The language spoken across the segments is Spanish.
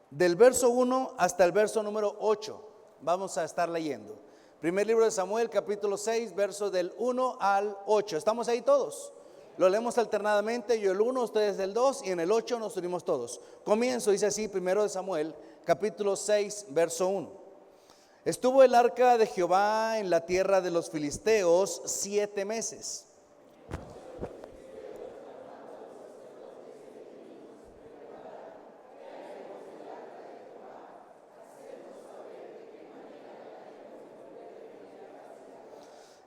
del verso 1 hasta el verso número 8. Vamos a estar leyendo. Primer libro de Samuel, capítulo 6, verso del 1 al 8. ¿Estamos ahí todos? Lo leemos alternadamente, yo el 1, ustedes el 2 y en el 8 nos unimos todos. Comienzo, dice así, primero de Samuel, capítulo 6, verso 1. Estuvo el arca de Jehová en la tierra de los filisteos 7 meses.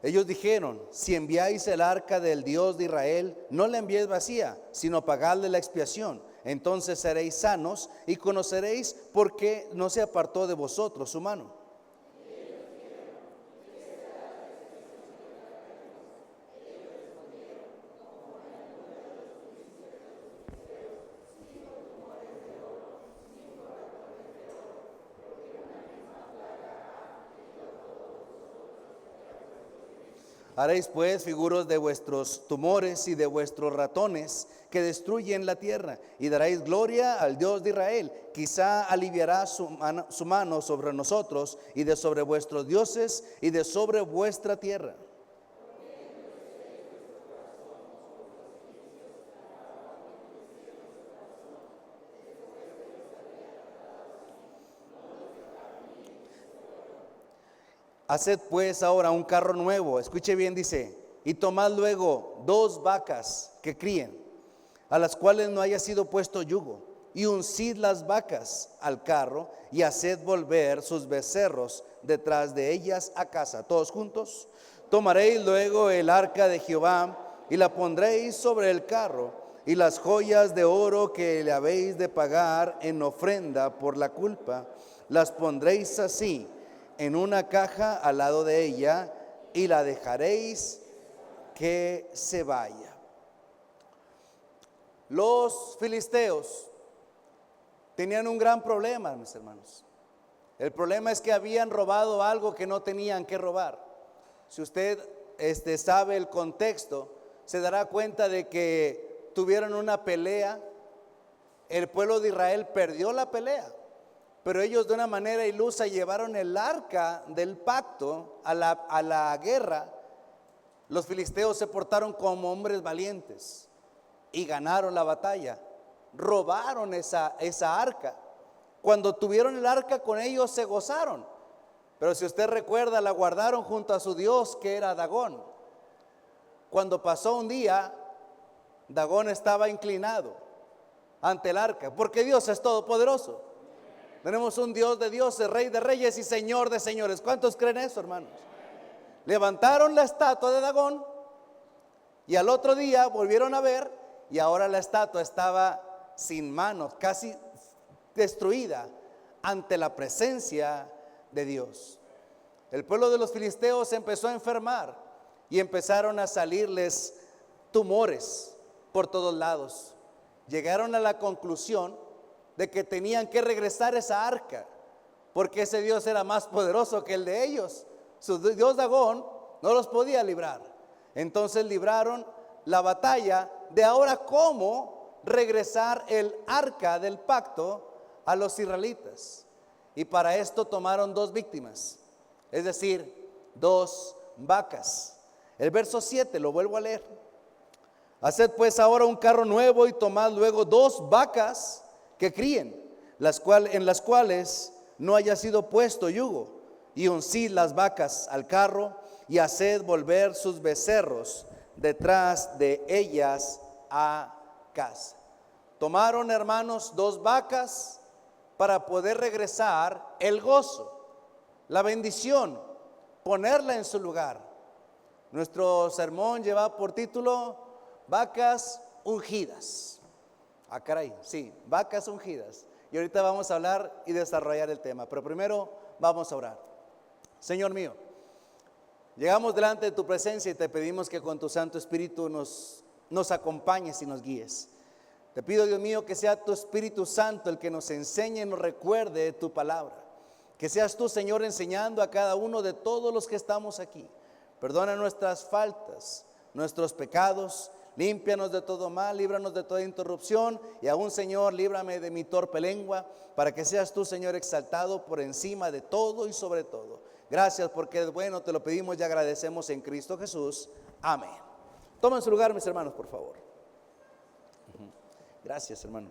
Ellos dijeron: si enviáis el arca del Dios de Israel, no la enviéis vacía, sino pagadle la expiación. Entonces seréis sanos y conoceréis por qué no se apartó de vosotros su mano. Haréis pues figuras de vuestros tumores y de vuestros ratones que destruyen la tierra, y daréis gloria al Dios de Israel. Quizá aliviará su mano sobre nosotros y de sobre vuestros dioses y de sobre vuestra tierra. Haced pues ahora un carro nuevo, escuche bien, dice, y tomad luego 2 vacas que críen, a las cuales no haya sido puesto yugo, y uncid las vacas al carro, y haced volver sus becerros detrás de ellas a casa. Todos juntos. Tomaréis luego el arca de Jehová, y la pondréis sobre el carro, y las joyas de oro que le habéis de pagar en ofrenda por la culpa, las pondréis así en una caja al lado de ella, y la dejaréis que se vaya. Los filisteos tenían un gran problema, mis hermanos. El problema es que habían robado algo que no tenían que robar. Si usted sabe el contexto, se dará cuenta de que tuvieron una pelea. El pueblo de Israel perdió la pelea, pero ellos de una manera ilusa llevaron el arca del pacto a la guerra. Los filisteos se portaron como hombres valientes y ganaron la batalla. Robaron esa arca. Cuando tuvieron el arca con ellos se gozaron, pero si usted recuerda, la guardaron junto a su dios, que era Dagón. Cuando pasó un día, Dagón estaba inclinado ante el arca, porque Dios es todopoderoso. Tenemos un Dios de dioses, Rey de reyes y Señor de señores. ¿Cuántos creen eso, hermanos? Levantaron la estatua de Dagón y al otro día volvieron a ver, y ahora la estatua estaba sin manos, casi destruida ante la presencia de Dios. El pueblo de los filisteos empezó a enfermar y empezaron a salirles tumores por todos lados. Llegaron a la conclusión de que tenían que regresar esa arca, porque ese Dios era más poderoso que el de ellos. Su Dios Dagón no los podía librar. Entonces libraron la batalla de ahora cómo regresar el arca del pacto a los israelitas. Y para esto tomaron 2 víctimas, es decir, 2 vacas. El verso 7 lo vuelvo a leer. Haced pues ahora un carro nuevo, y tomad luego 2 vacas que críen, en las cuales no haya sido puesto yugo, y uncid las vacas al carro, y haced volver sus becerros detrás de ellas a casa. Tomaron, hermanos, 2 vacas para poder regresar el gozo, la bendición, ponerla en su lugar. Nuestro sermón lleva por título Vacas ungidas. Ah, caray, sí, vacas ungidas. Y ahorita vamos a hablar y desarrollar el tema, pero primero vamos a orar. Señor mío, llegamos delante de tu presencia y te pedimos que con tu Santo Espíritu nos acompañes y nos guíes. Te pido, Dios mío, que sea tu Espíritu Santo el que nos enseñe y nos recuerde tu palabra. Que seas tú, Señor, enseñando a cada uno de todos los que estamos aquí. Perdona nuestras faltas, nuestros pecados. Límpianos de todo mal, líbranos de toda interrupción, y aún, Señor, líbrame de mi torpe lengua, para que seas tú, Señor, exaltado por encima de todo y sobre todo. Gracias porque es bueno, te lo pedimos y agradecemos en Cristo Jesús. Amén. Tomen su lugar, mis hermanos, por favor. Gracias, hermano.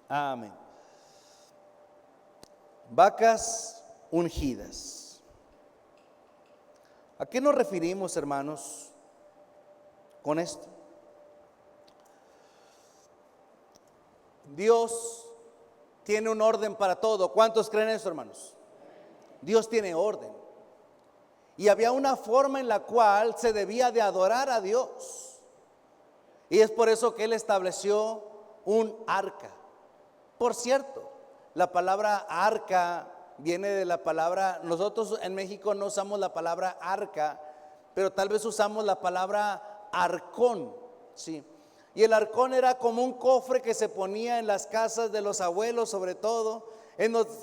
Amén. Vacas ungidas. ¿A qué nos referimos, hermanos, con esto? Dios tiene un orden para todo. ¿Cuántos creen eso, hermanos? Dios tiene orden. Y había una forma en la cual se debía de adorar a Dios. Y es por eso que Él estableció un arca. Por cierto, la palabra arca viene de la palabra, nosotros en México no usamos la palabra arca, pero tal vez usamos la palabra arcón, ¿sí? Y el arcón era como un cofre que se ponía en las casas de los abuelos, sobre todo,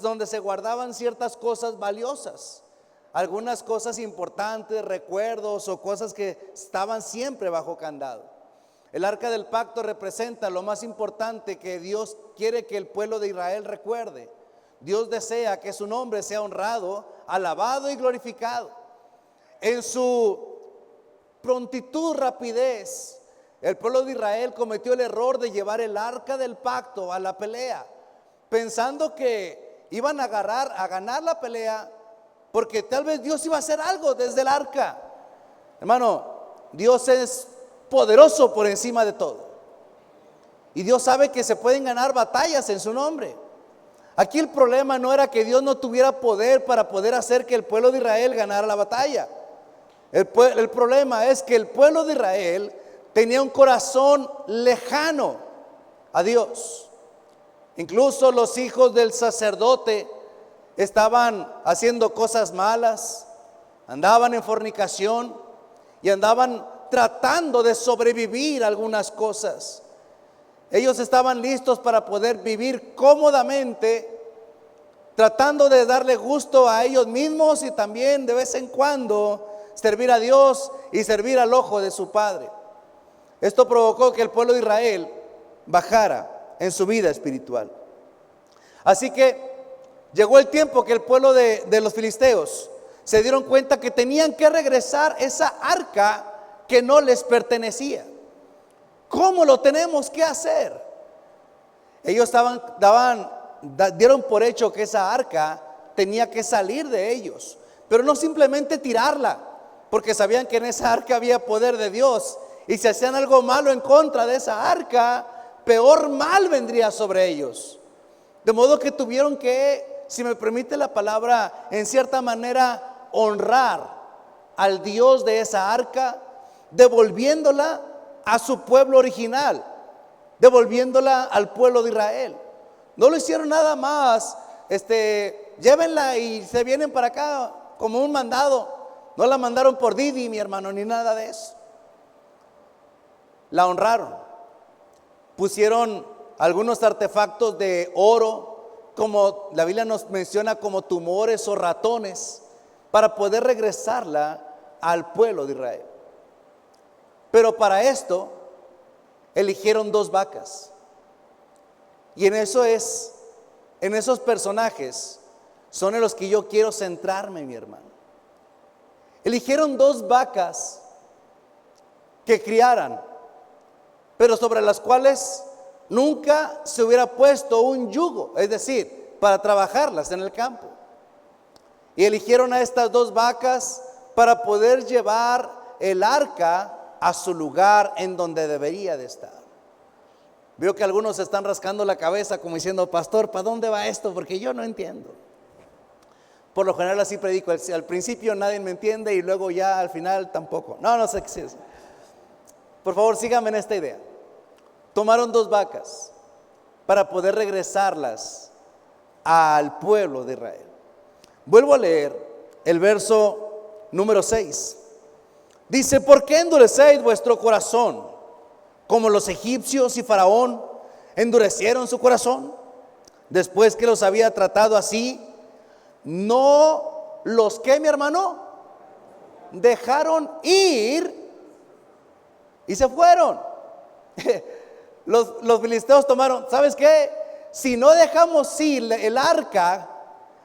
donde se guardaban ciertas cosas valiosas, algunas cosas importantes, recuerdos o cosas que estaban siempre bajo candado. El arca del pacto representa lo más importante que Dios quiere que el pueblo de Israel recuerde. Dios desea que su nombre sea honrado, alabado y glorificado. En su prontitud, rapidez, el pueblo de Israel cometió el error de llevar el arca del pacto a la pelea, pensando que iban a ganar la pelea, porque tal vez Dios iba a hacer algo desde el arca. Hermano, Dios es poderoso por encima de todo, y Dios sabe que se pueden ganar batallas en su nombre. Aquí el problema no era que Dios no tuviera poder para poder hacer que el pueblo de Israel ganara la batalla. El problema es que el pueblo de Israel tenía un corazón lejano a Dios. Incluso los hijos del sacerdote estaban haciendo cosas malas, andaban en fornicación y andaban tratando de sobrevivir algunas cosas. Ellos estaban listos para poder vivir cómodamente, tratando de darle gusto a ellos mismos y también de vez en cuando servir a Dios y servir al ojo de su padre. Esto provocó que el pueblo de Israel bajara en su vida espiritual. Así que llegó el tiempo que el pueblo de los filisteos se dieron cuenta que tenían que regresar esa arca que no les pertenecía. ¿Cómo lo tenemos que hacer? Ellos dieron por hecho que esa arca tenía que salir de ellos, pero no simplemente tirarla, porque sabían que en esa arca había poder de Dios, y si hacían algo malo en contra de esa arca, peor mal vendría sobre ellos. De modo que tuvieron que, si me permite la palabra, en cierta manera honrar al Dios de esa arca, devolviéndola a su pueblo original, devolviéndola al pueblo de Israel. No lo hicieron nada más, llévenla y se vienen para acá como un mandado. No la mandaron por Didi, mi hermano, ni nada de eso. La honraron, pusieron algunos artefactos de oro, como la Biblia nos menciona, como tumores o ratones, para poder regresarla al pueblo de Israel. Pero para esto eligieron 2 vacas. Y en esos personajes son en los que yo quiero centrarme, mi hermano. Eligieron 2 vacas que criaran, pero sobre las cuales nunca se hubiera puesto un yugo, es decir, para trabajarlas en el campo. Y eligieron a estas 2 vacas para poder llevar el arca a su lugar en donde debería de estar. Veo que algunos se están rascando la cabeza como diciendo: pastor, ¿para dónde va esto? Porque yo no entiendo. Por lo general así predico, al principio nadie me entiende y luego ya al final tampoco. No sé qué es eso. Por favor, síganme en esta idea. Tomaron 2 vacas para poder regresarlas al pueblo de Israel. Vuelvo a leer el verso número 6. Dice: ¿por qué endurecéis vuestro corazón como los egipcios y Faraón endurecieron su corazón? Después que los había tratado así, no los que, mi hermano, dejaron ir. y se fueron. Los filisteos tomaron, ¿sabes qué? Si no dejamos ir el arca,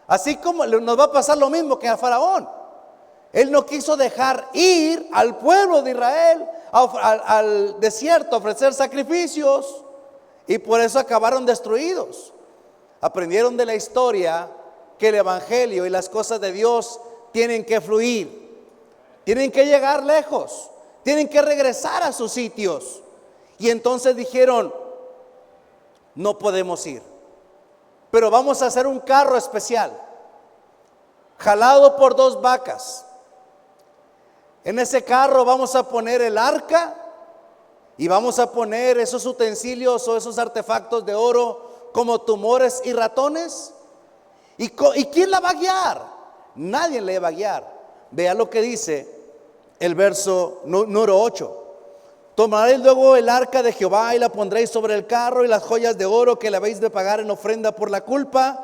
así como nos va a pasar lo mismo que a Faraón. Él no quiso dejar ir al pueblo de Israel al desierto a ofrecer sacrificios, y por eso acabaron destruidos. Aprendieron de la historia que el evangelio y las cosas de Dios tienen que fluir, tienen que llegar lejos, tienen que regresar a sus sitios. Y entonces dijeron, no podemos ir, pero vamos a hacer un carro especial, jalado por 2 vacas. En ese carro vamos a poner el arca y vamos a poner esos utensilios o esos artefactos de oro como tumores y ratones. ¿Y quién la va a guiar? Nadie le va a guiar. Vea lo que dice el verso número 8. Tomaréis luego el arca de Jehová y la pondréis sobre el carro, y las joyas de oro que le habéis de pagar en ofrenda por la culpa,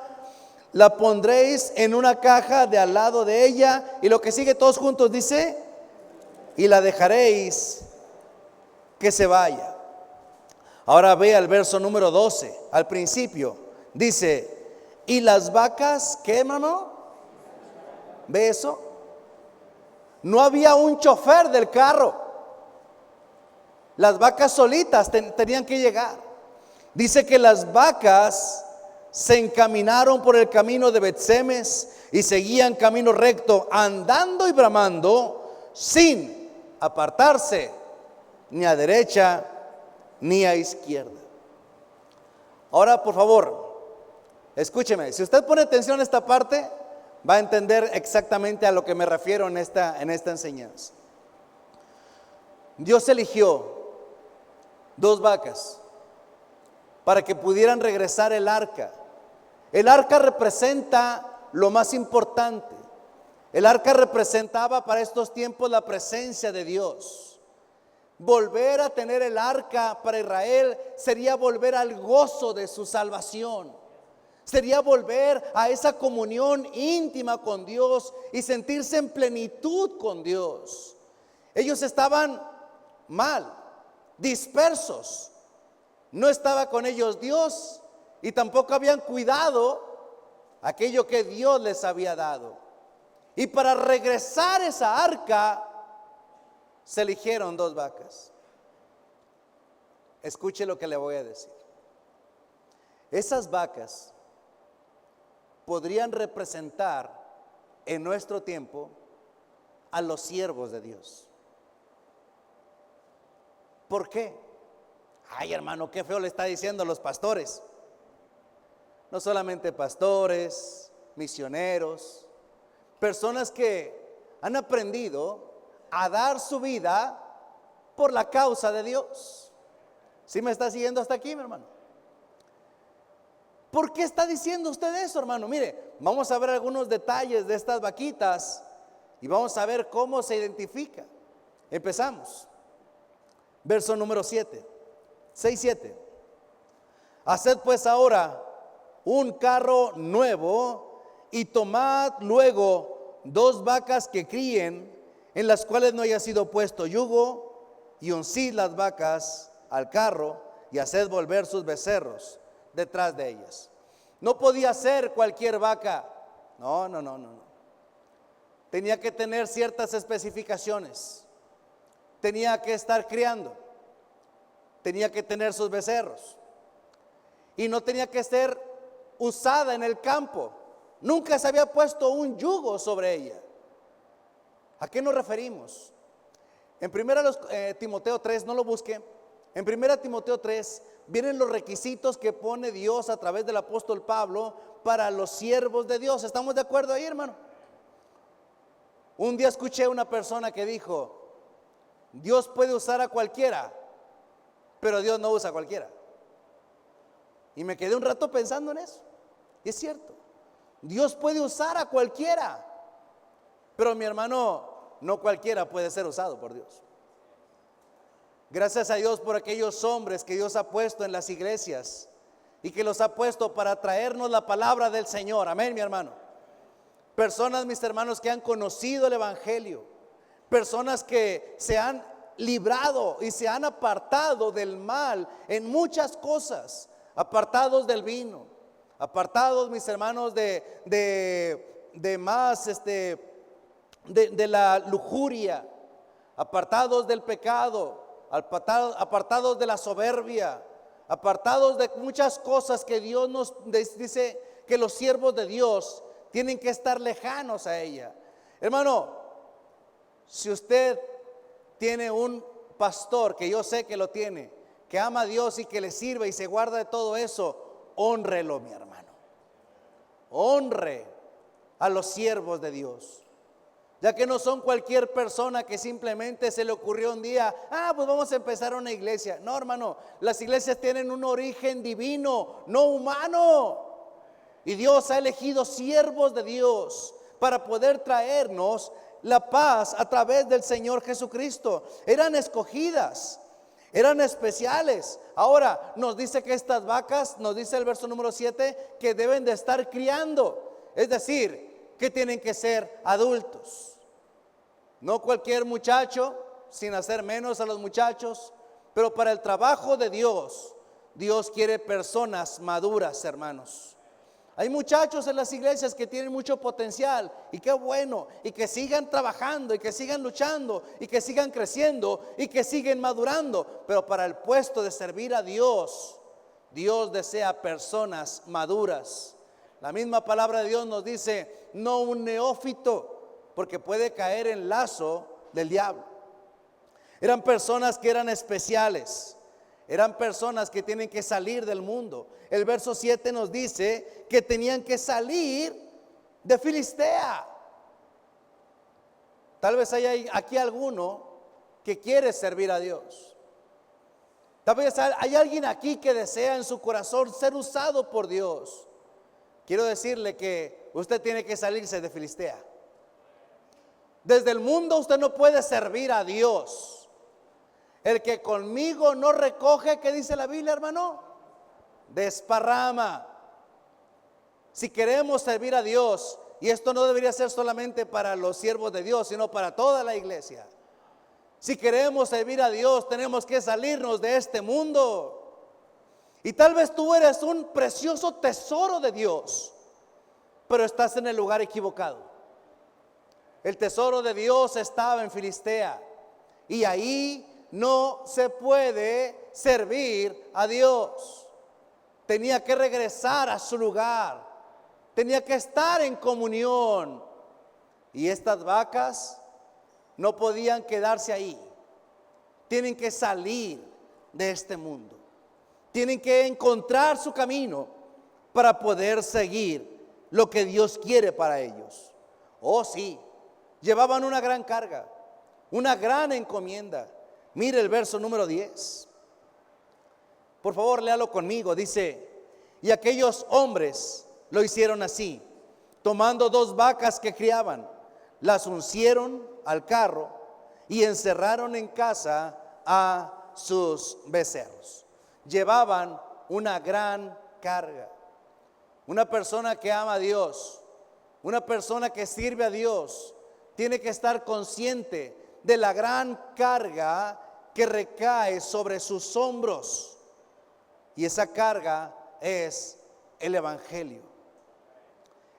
la pondréis en una caja de al lado de ella. Y lo que sigue todos juntos dice, y la dejaréis que se vaya. Ahora vea el verso número 12. Al principio dice, y las vacas, ¿qué, hermano? ¿Ve eso? No había un chofer del carro. Las vacas solitas tenían que llegar. Dice que las vacas se encaminaron por el camino de Bet-Semes y seguían camino recto, andando y bramando, sin apartarse ni a derecha ni a izquierda. Ahora, por favor, escúcheme. Si usted pone atención a esta parte, va a entender exactamente a lo que me refiero en esta enseñanza. Dios eligió 2 vacas para que pudieran regresar el arca. El arca representa lo más importante. El arca representaba para estos tiempos la presencia de Dios. Volver a tener el arca para Israel sería volver al gozo de su salvación. Sería volver a esa comunión íntima con Dios y sentirse en plenitud con Dios. Ellos estaban mal, dispersos. No estaba con ellos Dios y tampoco habían cuidado aquello que Dios les había dado. Y para regresar esa arca se eligieron 2 vacas. Escuche lo que le voy a decir. Esas vacas podrían representar en nuestro tiempo a los siervos de Dios. ¿Por qué? Ay, hermano, qué feo le está diciendo a los pastores. No solamente pastores, misioneros, personas que han aprendido a dar su vida por la causa de Dios. ¿Sí me está siguiendo hasta aquí, mi hermano? ¿Por qué está diciendo usted eso, hermano? Mire, vamos a ver algunos detalles de estas vaquitas y vamos a ver cómo se identifica. Empezamos. Verso número 7. 6:7. Haced pues ahora un carro nuevo y tomad luego 2 vacas que críen, en las cuales no haya sido puesto yugo, y uncid las vacas al carro y haced volver sus becerros detrás de ellas. No podía ser cualquier vaca. No. Tenía que tener ciertas especificaciones. Tenía que estar criando. Tenía que tener sus becerros. Y no tenía que ser usada en el campo. Nunca se había puesto un yugo sobre ella. ¿A qué nos referimos? En 1 Timoteo 3, no lo busque. En 1 Timoteo 3 vienen los requisitos que pone Dios a través del apóstol Pablo para los siervos de Dios. ¿Estamos de acuerdo ahí, hermano? Un día escuché a una persona que dijo: Dios puede usar a cualquiera, pero Dios no usa a cualquiera. Y me quedé un rato pensando en eso. Y es cierto, Dios puede usar a cualquiera, pero mi hermano, no cualquiera puede ser usado por Dios. Gracias a Dios por aquellos hombres que Dios ha puesto en las iglesias y que los ha puesto para traernos la palabra del Señor. Amén, mi hermano. Personas, mis hermanos, que han conocido el evangelio, personas que se han librado y se han apartado del mal en muchas cosas, apartados del vino, apartados, mis hermanos, de más, de la lujuria, apartados del pecado, apartados de la soberbia, apartados de muchas cosas que Dios nos dice que los siervos de Dios tienen que estar lejanos a ella. Hermano, si usted tiene un pastor, que yo sé que lo tiene, que ama a Dios y que le sirve y se guarda de todo eso, hónrelo, mi hermano. Honre a los siervos de Dios, ya que no son cualquier persona que simplemente se le ocurrió un día, pues vamos a empezar una iglesia. No, hermano, las iglesias tienen un origen divino, no humano. Y Dios ha elegido siervos de Dios para poder traernos la paz a través del Señor Jesucristo. Eran escogidas, eran especiales. Ahora nos dice que estas vacas, nos dice el verso número 7, que deben de estar criando. Es decir, que tienen que ser adultos. No cualquier muchacho, sin hacer menos a los muchachos, pero para el trabajo de Dios, Dios quiere personas maduras, hermanos. Hay muchachos en las iglesias que tienen mucho potencial y qué bueno, y que sigan trabajando y que sigan luchando y que sigan creciendo y que siguen madurando, pero para el puesto de servir a Dios, Dios desea personas maduras. La misma palabra de Dios nos dice, no un neófito, porque puede caer en lazo del diablo. Eran personas que eran especiales. Eran personas que tienen que salir del mundo. El verso 7 nos dice que tenían que salir de Filistea. Tal vez hay aquí alguno que quiere servir a Dios. Tal vez hay alguien aquí que desea en su corazón ser usado por Dios. Quiero decirle que usted tiene que salirse de Filistea. Desde el mundo usted no puede servir a Dios. El que conmigo no recoge, ¿qué dice la Biblia, hermano? Desparrama. Si queremos servir a Dios, y esto no debería ser solamente para los siervos de Dios, sino para toda la iglesia. Si queremos servir a Dios, tenemos que salirnos de este mundo. Y tal vez tú eres un precioso tesoro de Dios, pero estás en el lugar equivocado. El tesoro de Dios estaba en Filistea, y ahí no se puede servir a Dios. Tenía que regresar a su lugar. Tenía que estar en comunión. Y estas vacas no podían quedarse ahí. Tienen que salir de este mundo. Tienen que encontrar su camino para poder seguir lo que Dios quiere para ellos. Oh, sí, llevaban una gran carga, una gran encomienda. Mire el verso número 10. Por favor, léalo conmigo. Dice, y aquellos hombres lo hicieron así, tomando 2 vacas que criaban, las uncieron al carro y encerraron en casa a sus becerros. Llevaban una gran carga. Una persona que ama a Dios, una persona que sirve a Dios, tiene que estar consciente de la gran carga que recae sobre sus hombros. Y esa carga es el evangelio.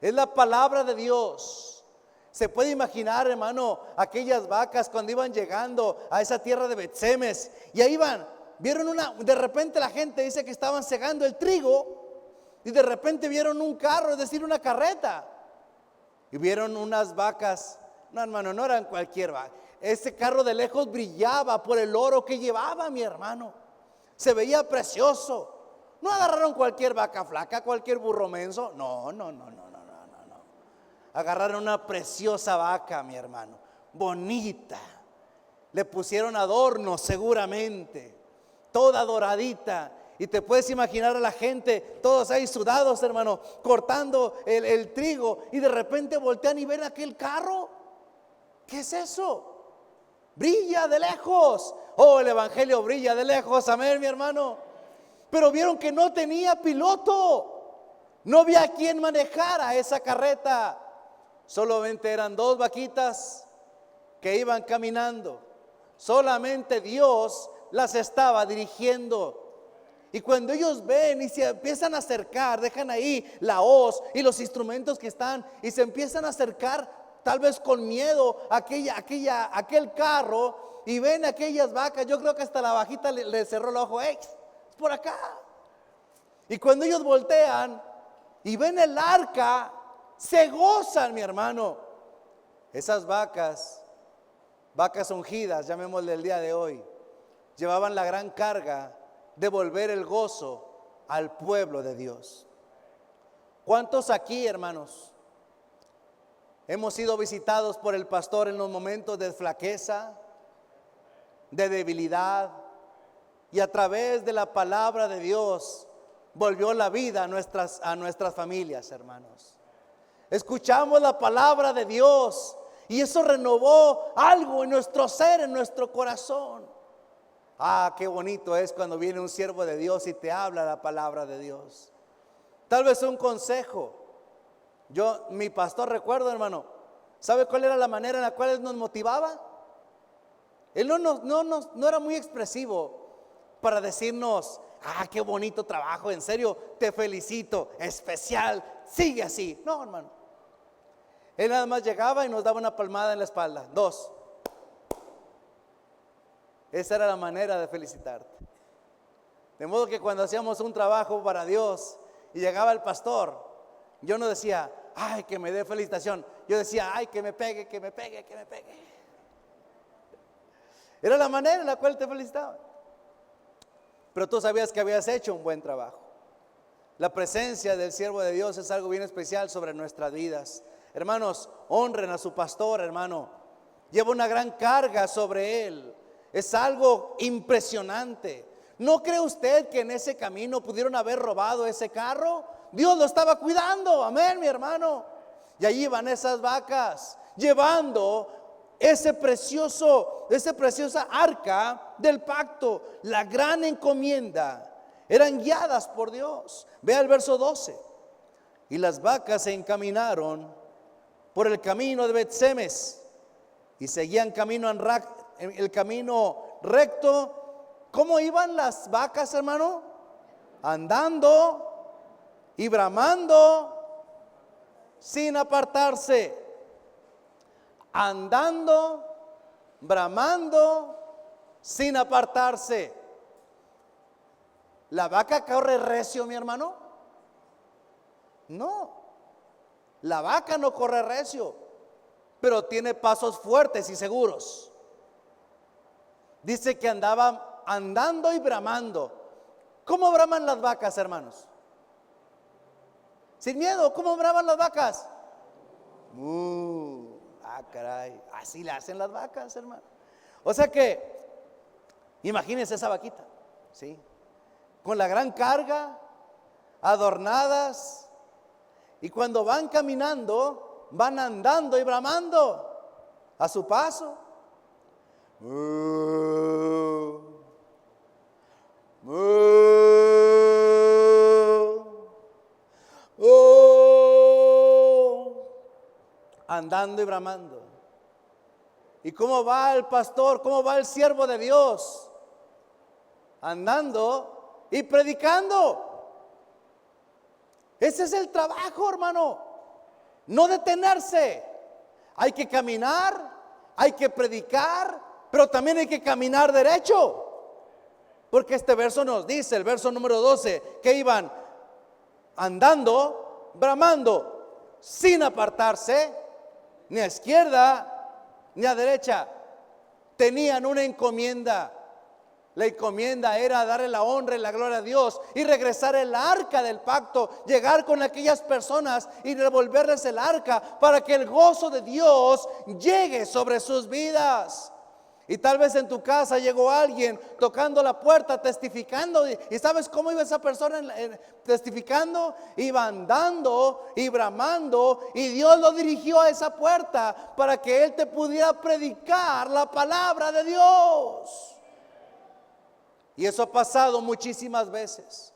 Es la palabra de Dios. Se puede imaginar, hermano, aquellas vacas cuando iban llegando a esa tierra de Bet-Semes, y ahí vieron de repente la gente dice que estaban segando el trigo, y de repente vieron un carro, es decir, una carreta, y vieron unas vacas. No, hermano, no eran cualquier vaca. Ese carro de lejos brillaba por el oro que llevaba, mi hermano. Se veía precioso. No agarraron cualquier vaca flaca, cualquier burro menso. No. Agarraron una preciosa vaca, mi hermano. Bonita. Le pusieron adornos seguramente. Toda doradita. Y te puedes imaginar a la gente, todos ahí sudados, hermano, cortando el trigo. Y de repente voltean y ven aquel carro. ¿Qué es eso? Brilla de lejos. Oh, el evangelio brilla de lejos, amén, mi hermano. Pero vieron que no tenía piloto. No había quien manejara esa carreta. Solamente eran 2 vaquitas que iban caminando. Solamente Dios las estaba dirigiendo. Y cuando ellos ven y se empiezan a acercar, dejan ahí la hoz y los instrumentos que están y se empiezan a acercar, tal vez con miedo, a aquel carro, y ven aquellas vacas. Yo creo que hasta la bajita le cerró el ojo. Es por acá. Y cuando ellos voltean y ven el arca, se gozan, mi hermano. Esas vacas ungidas, llamémosle el día de hoy, llevaban la gran carga de volver el gozo al pueblo de Dios. ¿Cuántos aquí, hermanos, hemos sido visitados por el pastor en los momentos de flaqueza, de debilidad, y a través de la palabra de Dios volvió la vida a nuestras familias, hermanos? Escuchamos la palabra de Dios y eso renovó algo en nuestro ser, en nuestro corazón. Qué bonito es cuando viene un siervo de Dios y te habla la palabra de Dios. Tal vez un consejo. Mi pastor, recuerdo, hermano, ¿sabe cuál era la manera en la cual él nos motivaba? Él no era muy expresivo para decirnos: qué bonito trabajo, en serio, te felicito, especial, sigue así. No, hermano. Él nada más llegaba y nos daba una palmada en la espalda. 2. Esa era la manera de felicitarte. De modo que cuando hacíamos un trabajo para Dios y llegaba el pastor, yo no decía: que me dé felicitación. Yo decía: que me pegue, que me pegue, que me pegue. Era la manera en la cual te felicitaba. Pero tú sabías que habías hecho un buen trabajo. La presencia del siervo de Dios es algo bien especial sobre nuestras vidas. Hermanos, honren a su pastor, hermano. Lleva una gran carga sobre él. Es algo impresionante. ¿No cree usted que en ese camino pudieron haber robado ese carro? Dios lo estaba cuidando, amén, mi hermano. Y allí van esas vacas llevando esa preciosa arca del pacto, la gran encomienda. Eran guiadas por Dios. Vea el verso 12. Y las vacas se encaminaron por el camino de Bet-Semes y seguían el camino recto. ¿Cómo iban las vacas, hermano? Andando y bramando sin apartarse. Andando, bramando sin apartarse. ¿La vaca corre recio, mi hermano? No. La vaca no corre recio, pero tiene pasos fuertes y seguros. Dice que andaba andando y bramando. ¿Cómo braman las vacas, hermanos? Sin miedo. ¿Cómo braman las vacas? Caray, así le hacen las vacas, hermano. O sea que, imagínense esa vaquita, ¿sí? Con la gran carga, adornadas. Y cuando van caminando, van andando y bramando a su paso. Andando y bramando. ¿Y cómo va el pastor? ¿Cómo va el siervo de Dios? Andando y predicando. Ese es el trabajo, hermano. No detenerse. Hay que caminar, hay que predicar, pero también hay que caminar derecho. Porque este verso nos dice, el verso número 12, que iban andando, bramando, sin apartarse, ni a izquierda, ni a derecha. Tenían una encomienda. La encomienda era darle la honra y la gloria a Dios y regresar el arca del pacto, llegar con aquellas personas y devolverles el arca para que el gozo de Dios llegue sobre sus vidas. Y tal vez en tu casa llegó alguien tocando la puerta, testificando. ¿Y sabes cómo iba esa persona testificando? Iba andando y bramando, y Dios lo dirigió a esa puerta para que él te pudiera predicar la palabra de Dios. Y eso ha pasado muchísimas veces.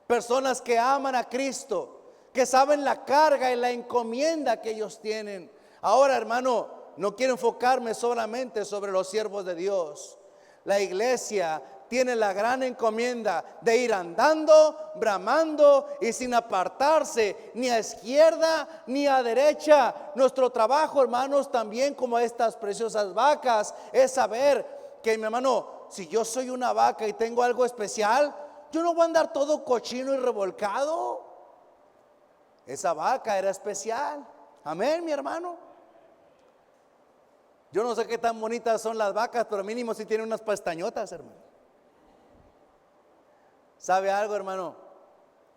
Personas que aman a Cristo, que saben la carga y la encomienda que ellos tienen. Ahora, hermano, no quiero enfocarme solamente sobre los siervos de Dios. La iglesia tiene la gran encomienda de ir andando, bramando y sin apartarse ni a izquierda ni a derecha. Nuestro trabajo, hermanos, también como estas preciosas vacas, es saber que, mi hermano, si yo soy una vaca y tengo algo especial, yo no voy a andar todo cochino y revolcado. Esa vaca era especial. Amén, mi hermano. Yo no sé qué tan bonitas son las vacas, pero mínimo si tienen unas pestañotas, hermano. ¿Sabe algo, hermano?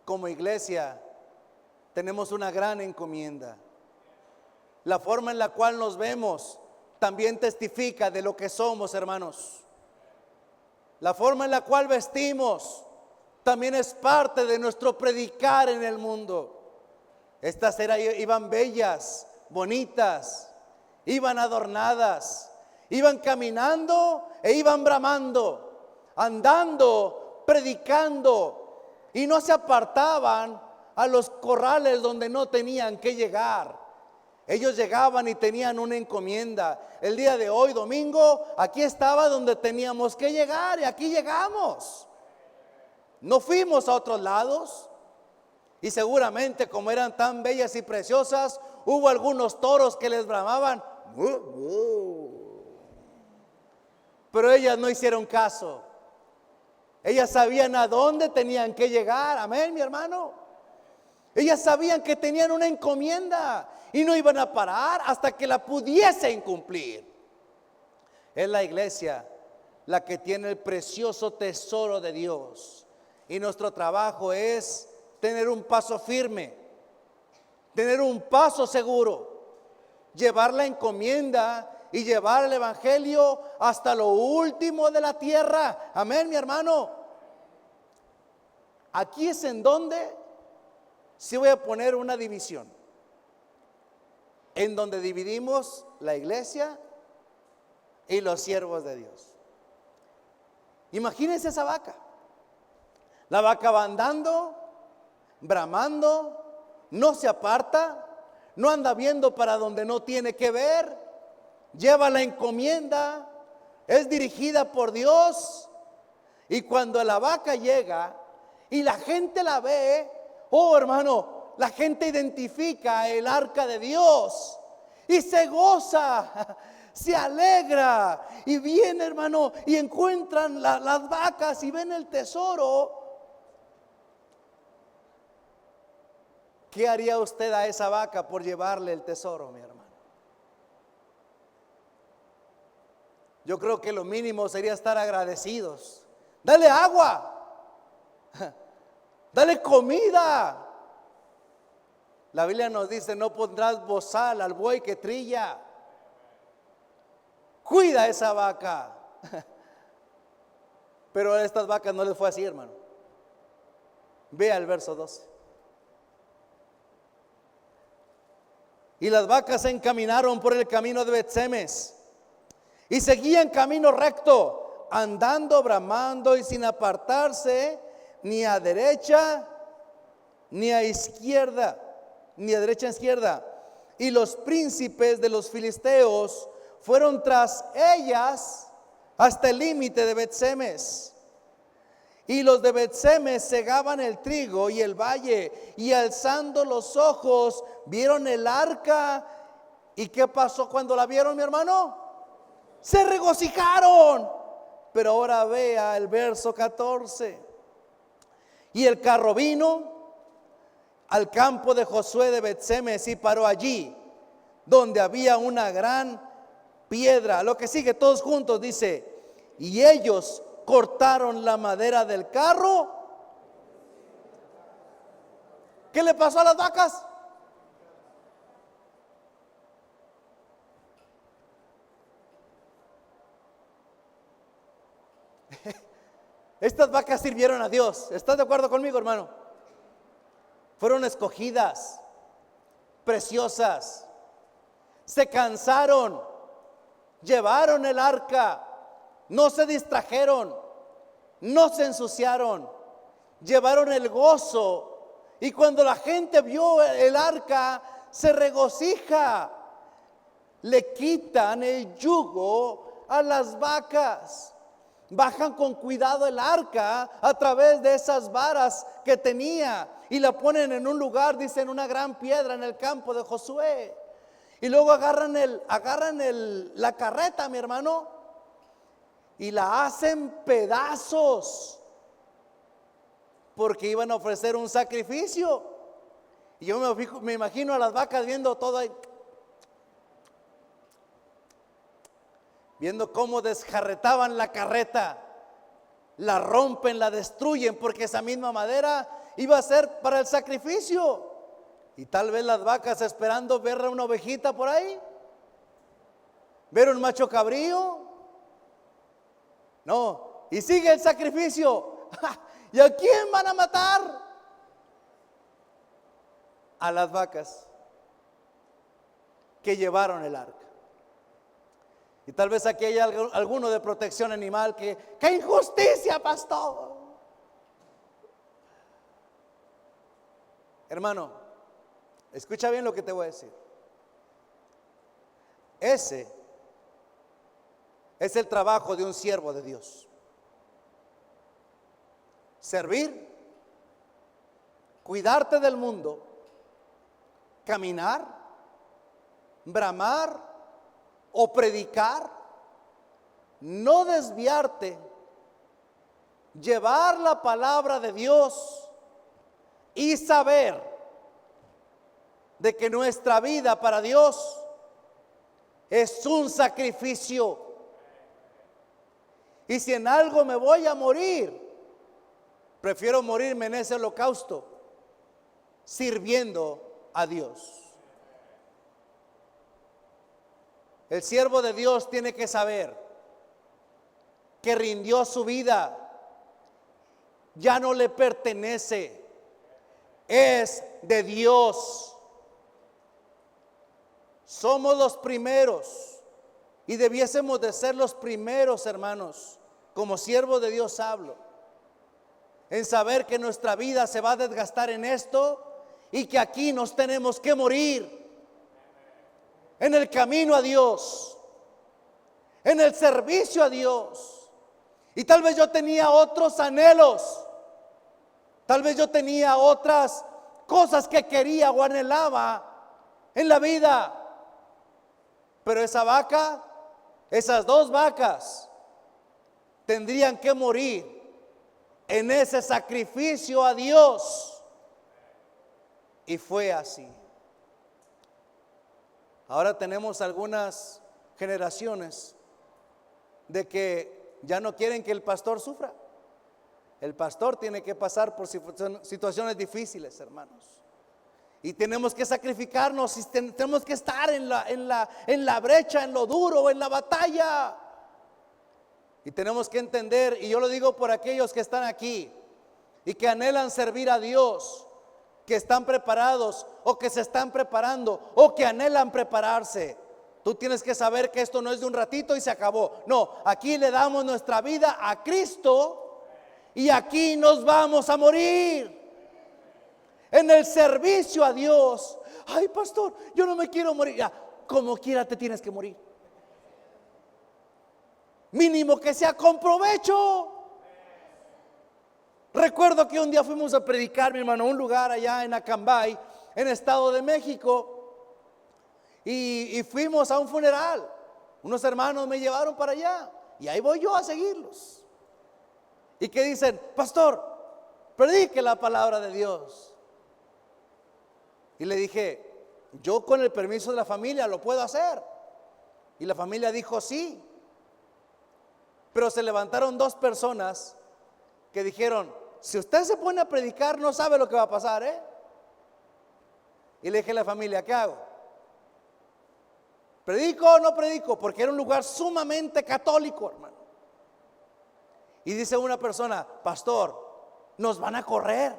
Como iglesia tenemos una gran encomienda. La forma en la cual nos vemos también testifica de lo que somos, hermanos. La forma en la cual vestimos también es parte de nuestro predicar en el mundo. Estas iban bellas, bonitas, iban adornadas, iban caminando e iban bramando, andando, predicando, y no se apartaban a los corrales donde no tenían que llegar. Ellos llegaban y tenían una encomienda. El día de hoy, domingo, aquí estaba donde teníamos que llegar y aquí llegamos. No fuimos a otros lados. Y seguramente, como eran tan bellas y preciosas, hubo algunos toros que les bramaban, pero ellas no hicieron caso. Ellas sabían a dónde tenían que llegar. Amén, mi hermano. Ellas sabían que tenían una encomienda y no iban a parar hasta que la pudiesen cumplir. Es la iglesia la que tiene el precioso tesoro de Dios, y nuestro trabajo es tener un paso firme, tener un paso seguro, llevar la encomienda y llevar el evangelio hasta lo último de la tierra. Amén, mi hermano. Aquí es en donde sí voy a poner una división, en donde dividimos la iglesia y los siervos de Dios. Imagínense esa vaca. La vaca va andando, bramando, no se aparta, no anda viendo para donde no tiene que ver, lleva la encomienda, es dirigida por Dios. Y cuando la vaca llega y la gente la ve, oh hermano, la gente identifica el arca de Dios y se goza, se alegra, y viene, hermano, y encuentran las vacas y ven el tesoro. ¿Qué haría usted a esa vaca por llevarle el tesoro, mi hermano? Yo creo que lo mínimo sería estar agradecidos. Dale agua, dale comida. La Biblia nos dice: no pondrás bozal al buey que trilla. Cuida esa vaca. Pero a estas vacas no les fue así, hermano. Vea el verso 12. Y las vacas se encaminaron por el camino de Bet-Semes y seguían camino recto, andando, bramando y sin apartarse ni a derecha ni a izquierda, ni a derecha ni a izquierda. Y los príncipes de los filisteos fueron tras ellas hasta el límite de Bet-Semes. Y los de Bet-Semes segaban el trigo y el valle, y alzando los ojos vieron el arca. ¿Y qué pasó cuando la vieron, mi hermano? Se regocijaron. Pero ahora vea el verso 14. Y el carro vino al campo de Josué de Bet-Semes y paró allí, donde había una gran piedra. Lo que sigue, todos juntos, dice: y ellos cortaron la madera del carro. ¿Qué le pasó a las vacas? Estas vacas sirvieron a Dios. ¿Estás de acuerdo conmigo, hermano? Fueron escogidas, preciosas. Se cansaron, llevaron el arca, no se distrajeron, no se ensuciaron, llevaron el gozo. Y cuando la gente vio el arca, se regocija. le quitan el yugo a las vacas. Bajan con cuidado el arca a través de esas varas que tenía y la ponen en un lugar, dicen, una gran piedra en el campo de Josué. Y luego agarran la carreta, mi hermano, y la hacen pedazos porque iban a ofrecer un sacrificio. Y yo me imagino a las vacas viendo todo ahí, viendo cómo desjarretaban la carreta, la rompen, la destruyen, porque esa misma madera iba a ser para el sacrificio. Y tal vez las vacas esperando ver una ovejita por ahí, ver un macho cabrío. No, y sigue el sacrificio. ¿Y a quién van a matar? A las vacas que llevaron el arca. Y tal vez aquí hay alguno de protección animal que, ¡qué injusticia, pastor! Hermano, escucha bien lo que te voy a decir. Ese es el trabajo de un siervo de Dios. Servir, cuidarte del mundo, caminar, bramar o predicar, no desviarte, llevar la palabra de Dios y saber de que nuestra vida para Dios es un sacrificio. Y si en algo me voy a morir, prefiero morirme en ese holocausto sirviendo a Dios. El siervo de Dios tiene que saber que rindió su vida, ya no le pertenece, es de Dios. Somos los primeros y debiésemos de ser los primeros, hermanos, como siervos de Dios hablo, en saber que nuestra vida se va a desgastar en esto y que aquí nos tenemos que morir en el camino a Dios, en el servicio a Dios. Y tal vez yo tenía otros anhelos, tal vez yo tenía otras cosas que quería o anhelaba en la vida, pero esa vaca, esas dos vacas tendrían que morir en ese sacrificio a Dios. Y fue así. Ahora tenemos algunas generaciones de que ya no quieren que el pastor sufra. El pastor tiene que pasar por situaciones difíciles, hermanos. Y tenemos que sacrificarnos y tenemos que estar en la brecha, en lo duro, en la batalla. Y tenemos que entender, y yo lo digo por aquellos que están aquí y que anhelan servir a Dios, que están preparados o que se están preparando o que anhelan prepararse. Tú tienes que saber que esto no es de un ratito y se acabó. No, aquí le damos nuestra vida a Cristo y aquí nos vamos a morir en el servicio a Dios. Ay, pastor, yo no me quiero morir. Ya, como quiera te tienes que morir. Mínimo que sea con provecho. Recuerdo que un día fuimos a predicar, mi hermano, a un lugar allá en Acambay, en Estado de México, y fuimos a un funeral. Unos hermanos me llevaron para allá y ahí voy yo a seguirlos. Y que dicen, pastor, predique la palabra de Dios. Y le dije, yo con el permiso de la familia lo puedo hacer. Y la familia dijo sí. Pero se levantaron dos personas que dijeron, si usted se pone a predicar no sabe lo que va a pasar, ¿eh? Y le dije a la familia, ¿qué hago? ¿Predico o no predico? Porque era un lugar sumamente católico, hermano. Y dice una persona, pastor, nos van a correr.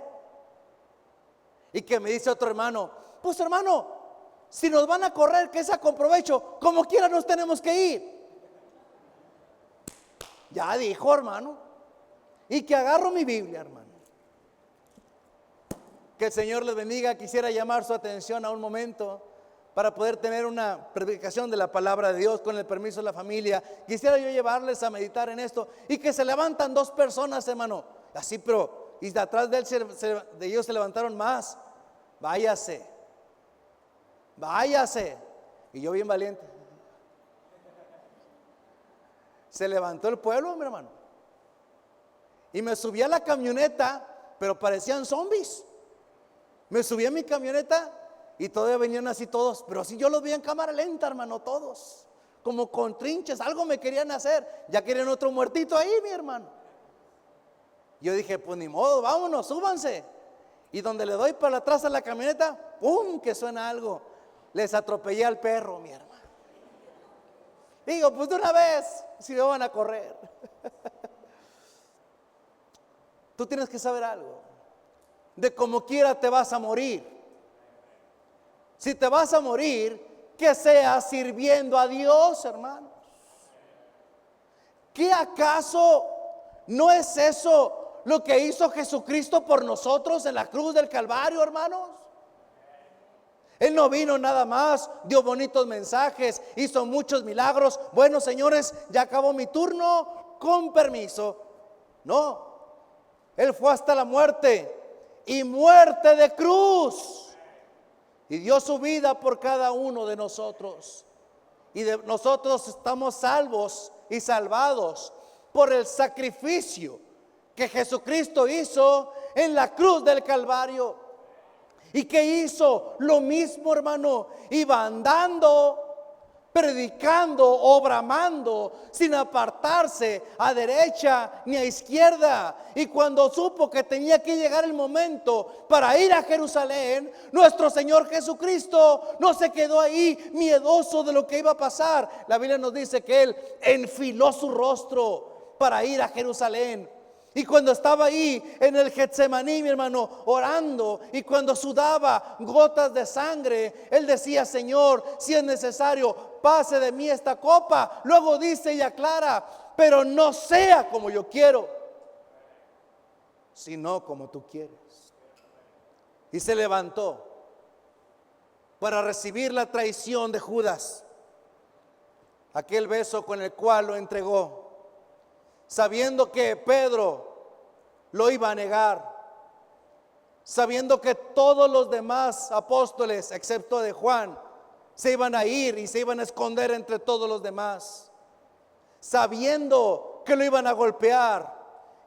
Y que me dice otro hermano, pues hermano, si nos van a correr, que sea con provecho, como quiera nos tenemos que ir. Ya dijo, hermano. Y que agarro mi Biblia, hermano. Que el Señor les bendiga. Quisiera llamar su atención a un momento para poder tener una predicación de la palabra de Dios con el permiso de la familia. Quisiera yo llevarles a meditar en esto y que se levantan dos personas, hermano, así, pero y de atrás de él de ellos se levantaron más. Váyase, váyase. Y yo bien valiente. Se levantó el pueblo, mi hermano, y me subí a la camioneta, pero parecían zombies. Me subí a mi camioneta y todavía venían así todos, pero así yo los vi en cámara lenta, hermano, todos como con trinches, algo me querían hacer. Ya querían otro muertito ahí, mi hermano. Yo dije, pues ni modo, vámonos, súbanse. Y donde le doy para atrás a la camioneta, ¡pum!, que suena algo. Les atropellé al perro, mi hermano. Digo, pues de una vez, si me van a correr. Tú tienes que saber algo. De como quiera te vas a morir. Si te vas a morir, que sea sirviendo a Dios, hermanos. ¿Qué acaso no es eso lo que hizo Jesucristo por nosotros en la cruz del Calvario, hermanos? Él no vino nada más, dio bonitos mensajes, hizo muchos milagros. Bueno, señores, ya acabó mi turno, con permiso. No, Él fue hasta la muerte, y muerte de cruz, y dio su vida por cada uno de nosotros. Y de nosotros estamos salvos y salvados por el sacrificio que Jesucristo hizo en la cruz del Calvario. ¿Y qué hizo? Lo mismo, hermano. Iba andando, predicando, obramando, sin apartarse a derecha ni a izquierda. Y cuando supo que tenía que llegar el momento para ir a Jerusalén, nuestro Señor Jesucristo no se quedó ahí miedoso de lo que iba a pasar. La Biblia nos dice que Él enfiló su rostro para ir a Jerusalén. Y cuando estaba ahí en el Getsemaní, mi hermano, orando, y cuando sudaba gotas de sangre, Él decía, Señor, si es necesario, pase de mí esta copa. Luego dice y aclara, pero no sea como yo quiero, sino como tú quieres. Y se levantó para recibir la traición de Judas, aquel beso con el cual lo entregó, sabiendo que Pedro lo iba a negar, sabiendo que todos los demás apóstoles, excepto de Juan, se iban a ir y se iban a esconder entre todos los demás, sabiendo que lo iban a golpear,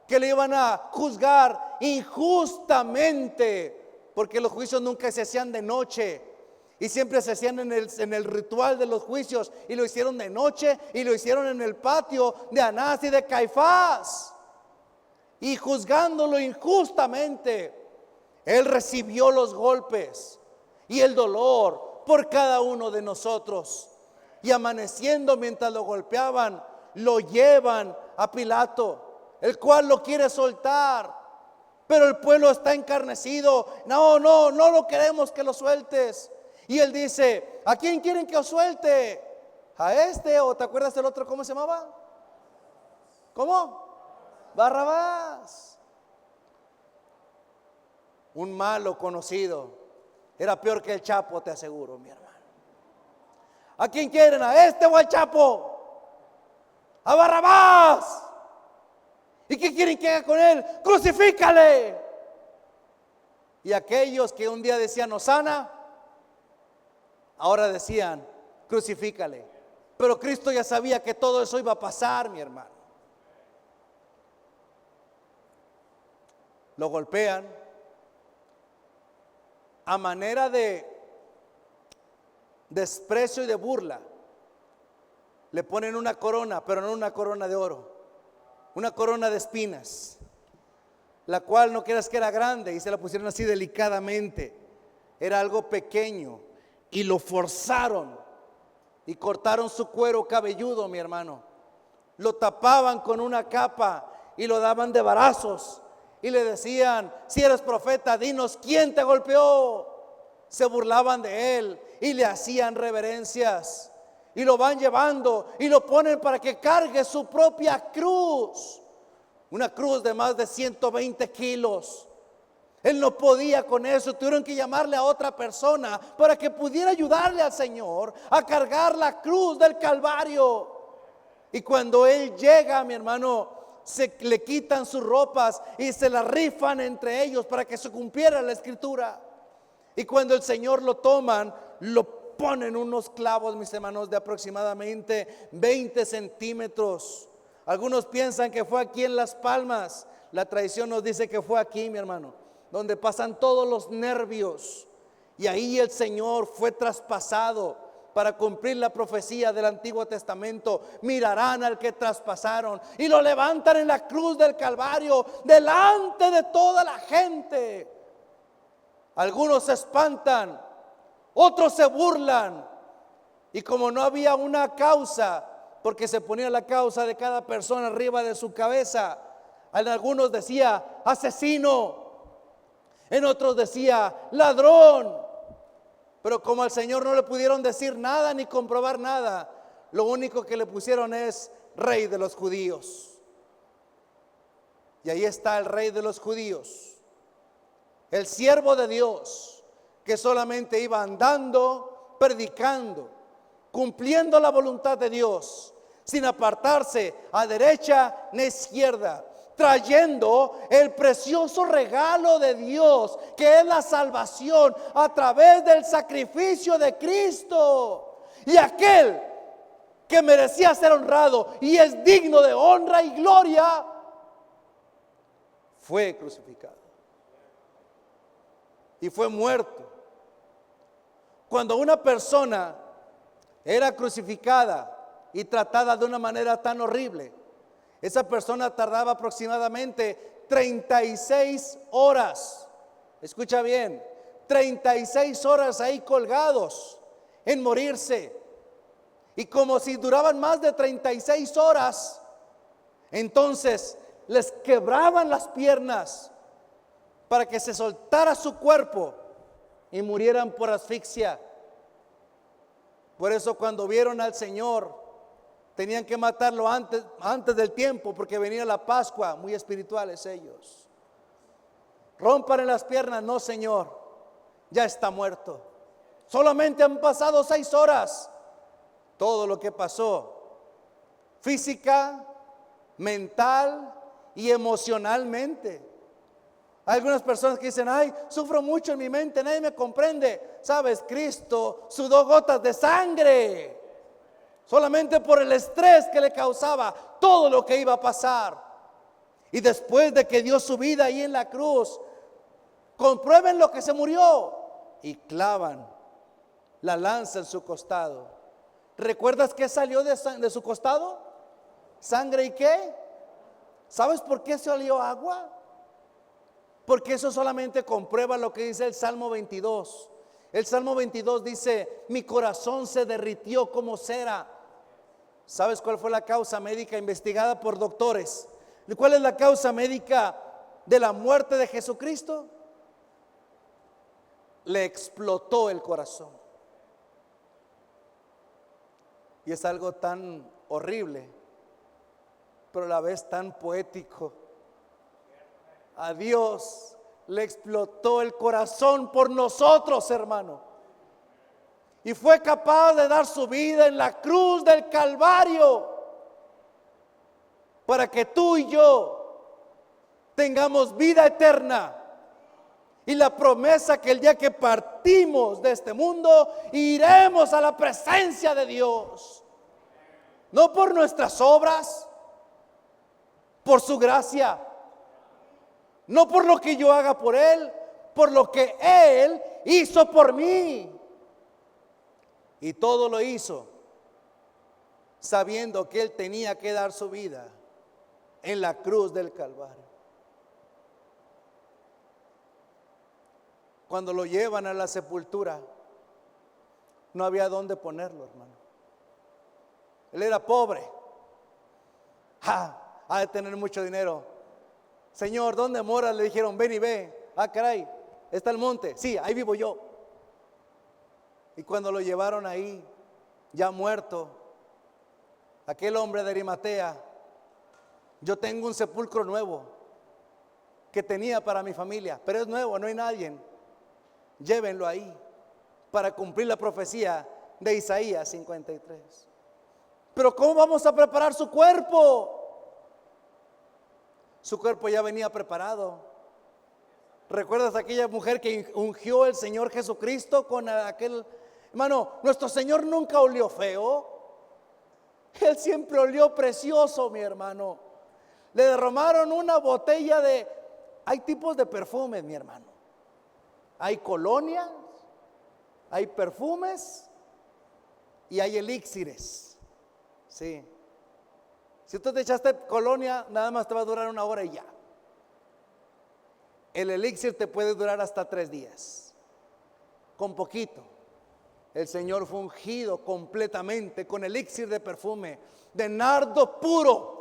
que lo iban a juzgar injustamente, porque los juicios nunca se hacían de noche, y siempre se hacían en el ritual de los juicios, y lo hicieron de noche, y lo hicieron en el patio de Anás y de Caifás. Y juzgándolo injustamente, Él recibió los golpes y el dolor por cada uno de nosotros. Y amaneciendo mientras lo golpeaban, lo llevan a Pilato, el cual lo quiere soltar, pero el pueblo está encarnecido. No lo queremos que lo sueltes. Y Él dice, ¿a quién quieren que os suelte? ¿A este? ¿O te acuerdas del otro? ¿Cómo se llamaba? ¿Cómo? Barrabás. Un malo conocido. Era peor que el Chapo, te aseguro, mi hermano. ¿A quién quieren? ¿A este o al Chapo? ¡A Barrabás! ¿Y qué quieren que haga con él? ¡Crucifícale! Y aquellos que un día decían Hosana, ahora decían crucifícale. Pero Cristo ya sabía que todo eso iba a pasar, mi hermano. Lo golpean a manera de desprecio y de burla. Le ponen una corona, pero no una corona de oro, una corona de espinas, la cual no creas que era grande, y se la pusieron así delicadamente. Era algo pequeño, y lo forzaron y cortaron su cuero cabelludo, mi hermano. Lo tapaban con una capa y lo daban de varazos. Y le decían, si eres profeta, dinos quién te golpeó. Se burlaban de él y le hacían reverencias. Y lo van llevando y lo ponen para que cargue su propia cruz. Una cruz de más de 120 kilos. Él no podía con eso, tuvieron que llamarle a otra persona para que pudiera ayudarle al Señor a cargar la cruz del Calvario. Y cuando Él llega, mi hermano, se le quitan sus ropas y se las rifan entre ellos para que se cumpliera la escritura. Y cuando el Señor lo toman, lo ponen unos clavos, mis hermanos, de aproximadamente 20 centímetros. Algunos piensan que fue aquí en las palmas. La tradición nos dice que fue aquí, mi hermano, donde pasan todos los nervios. Y ahí el Señor fue traspasado para cumplir la profecía del Antiguo Testamento. Mirarán al que traspasaron y lo levantan en la cruz del Calvario delante de toda la gente. Algunos se espantan, otros se burlan. Y como no había una causa, porque se ponía la causa de cada persona arriba de su cabeza, en algunos decía asesino, en otros decía ladrón. Pero como al Señor no le pudieron decir nada ni comprobar nada, lo único que le pusieron es Rey de los Judíos. Y ahí está el Rey de los Judíos, el siervo de Dios, que solamente iba andando, predicando, cumpliendo la voluntad de Dios, sin apartarse a derecha ni izquierda, trayendo el precioso regalo de Dios, que es la salvación a través del sacrificio de Cristo. Y aquel que merecía ser honrado y es digno de honra y gloria, fue crucificado y fue muerto. Cuando una persona era crucificada y tratada de una manera tan horrible, esa persona tardaba aproximadamente 36 horas. Escucha bien, 36 horas ahí colgados en morirse. Y como si duraban más de 36 horas, entonces les quebraban las piernas para que se soltara su cuerpo y murieran por asfixia. Por eso cuando vieron al Señor, tenían que matarlo antes del tiempo, porque venía la Pascua. Muy espirituales ellos. Rómpanle las piernas. No, Señor, ya está muerto. Solamente han pasado 6 horas. Todo lo que pasó, física, mental y emocionalmente. Hay algunas personas que dicen: ay, sufro mucho en mi mente, nadie me comprende. Sabes, Cristo sudó gotas de sangre solamente por el estrés que le causaba todo lo que iba a pasar. Y después de que dio su vida ahí en la cruz, comprueben lo que se murió, y clavan la lanza en su costado. ¿Recuerdas qué salió de su costado? ¿Sangre y qué? ¿Sabes por qué salió agua? Porque eso solamente comprueba lo que dice el Salmo 22. El Salmo 22 dice: mi corazón se derritió como cera. ¿Sabes cuál fue la causa médica investigada por doctores? ¿Cuál es la causa médica de la muerte de Jesucristo? Le explotó el corazón. Y es algo tan horrible, pero a la vez tan poético. A Dios le explotó el corazón por nosotros, hermano. Y fue capaz de dar su vida en la cruz del Calvario para que tú y yo tengamos vida eterna. Y la promesa que el día que partimos de este mundo, iremos a la presencia de Dios. No por nuestras obras, por su gracia. No por lo que yo haga por Él, por lo que Él hizo por mí. Y todo lo hizo sabiendo que Él tenía que dar su vida en la cruz del Calvario. Cuando lo llevan a la sepultura, no había dónde ponerlo, hermano. Él era pobre. Ha de tener mucho dinero. Señor, ¿dónde moras? Le dijeron: ven y ve. Ah, caray, está el monte. Sí, ahí vivo yo. Y cuando lo llevaron ahí, ya muerto, aquel hombre de Arimatea: yo tengo un sepulcro nuevo que tenía para mi familia, pero es nuevo, no hay nadie. Llévenlo ahí para cumplir la profecía de Isaías 53. Pero ¿cómo vamos a preparar su cuerpo? Su cuerpo ya venía preparado. ¿Recuerdas aquella mujer que ungió el Señor Jesucristo con aquel? Hermano, nuestro Señor nunca olió feo. Él siempre olió precioso, mi hermano. Le derramaron una botella de... Hay tipos de perfumes, mi hermano. Hay colonias, hay perfumes y hay elixires. Sí. Si tú te echaste colonia, nada más te va a durar 1 hora y ya. El elixir te puede durar hasta 3 días. Con poquito. El Señor fue ungido completamente con elixir de perfume, de nardo puro.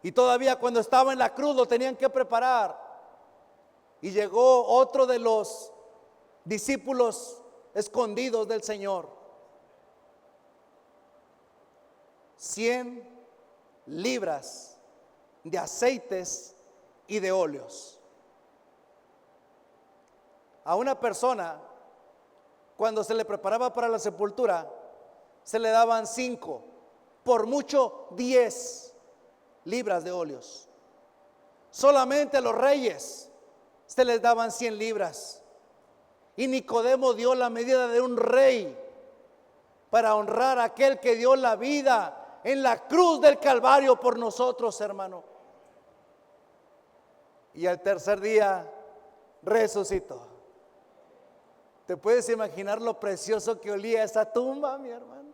Y todavía cuando estaba en la cruz lo tenían que preparar. Y llegó otro de los discípulos escondidos del Señor. 100 libras de aceites y de óleos. A una persona, cuando se le preparaba para la sepultura, se le daban 5, por mucho 10 libras de óleos. Solamente a los reyes se les daban 100 libras. Y Nicodemo dio la medida de un rey para honrar a aquel que dio la vida en la cruz del Calvario por nosotros, hermano. Y al tercer día resucitó. ¿Te puedes imaginar lo precioso que olía esa tumba, mi hermano?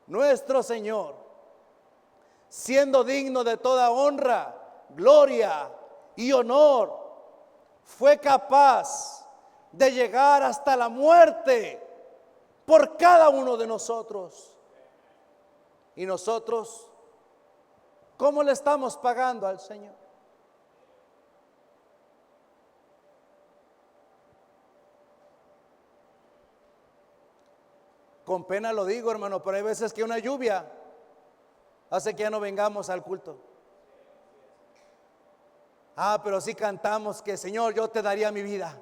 Nuestro Señor, siendo digno de toda honra, gloria y honor, fue capaz de llegar hasta la muerte por cada uno de nosotros. Y nosotros, ¿cómo le estamos pagando al Señor? Con pena lo digo, hermano, pero hay veces que una lluvia hace que ya no vengamos al culto. Pero sí cantamos que Señor, yo te daría mi vida.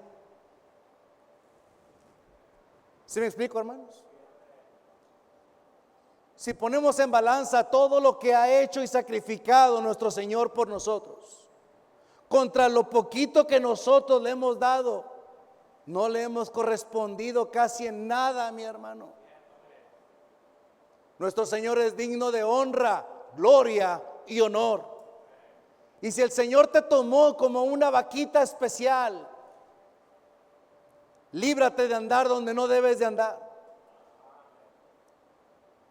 ¿Sí me explico, hermanos? Si ponemos en balanza todo lo que ha hecho y sacrificado nuestro Señor por nosotros, contra lo poquito que nosotros le hemos dado, no le hemos correspondido casi en nada, mi hermano. Nuestro Señor es digno de honra, gloria y honor. Y si el Señor te tomó como una vaquita especial, líbrate de andar donde no debes de andar.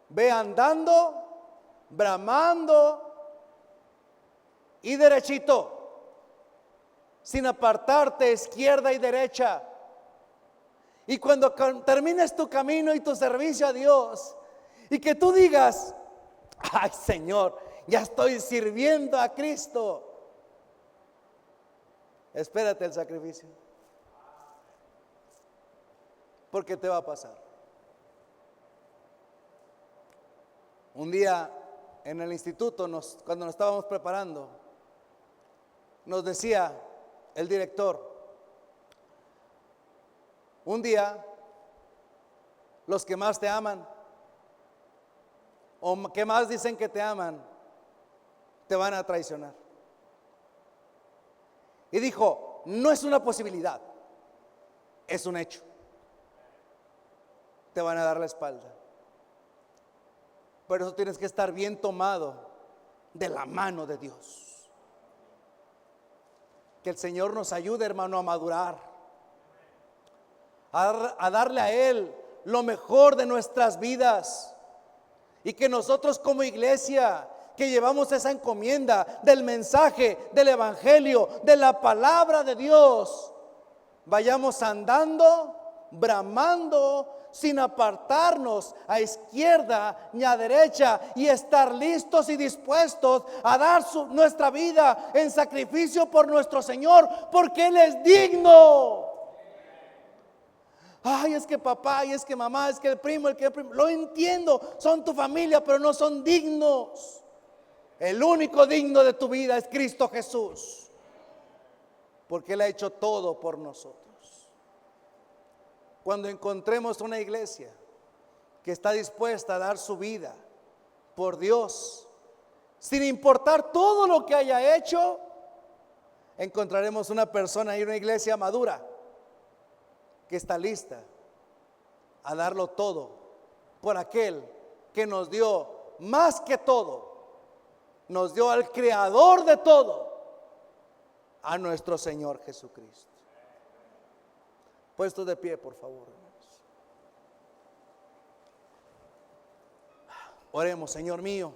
Ve andando, bramando y derechito, sin apartarte izquierda y derecha. Y cuando termines tu camino y tu servicio a Dios, y que tú digas, ay Señor, ya estoy sirviendo a Cristo, espérate el sacrificio, porque te va a pasar. Un día en el instituto, cuando nos estábamos preparando, nos decía el director, un día los que más te aman o que más dicen que te aman, te van a traicionar. Y dijo, no es una posibilidad, es un hecho. Te van a dar la espalda. Por eso tienes que estar bien tomado de la mano de Dios. Que el Señor nos ayude, hermano, a madurar, a darle a Él lo mejor de nuestras vidas. Y que nosotros como iglesia, que llevamos esa encomienda del mensaje, del evangelio, de la palabra de Dios, vayamos andando, bramando, sin apartarnos a izquierda ni a derecha, y estar listos y dispuestos a dar nuestra vida en sacrificio por nuestro Señor, porque Él es digno. Ay, es que papá, y es que mamá, es que el primo, lo entiendo, son tu familia, pero no son dignos. El único digno de tu vida es Cristo Jesús, porque Él ha hecho todo por nosotros. Cuando encontremos una iglesia que está dispuesta a dar su vida por Dios, sin importar todo lo que haya hecho, encontraremos una persona y una iglesia madura que está lista a darlo todo por aquel que nos dio más que todo, nos dio al creador de todo, a nuestro Señor Jesucristo. Puestos de pie, por favor, hermanos. Oremos. Señor mío,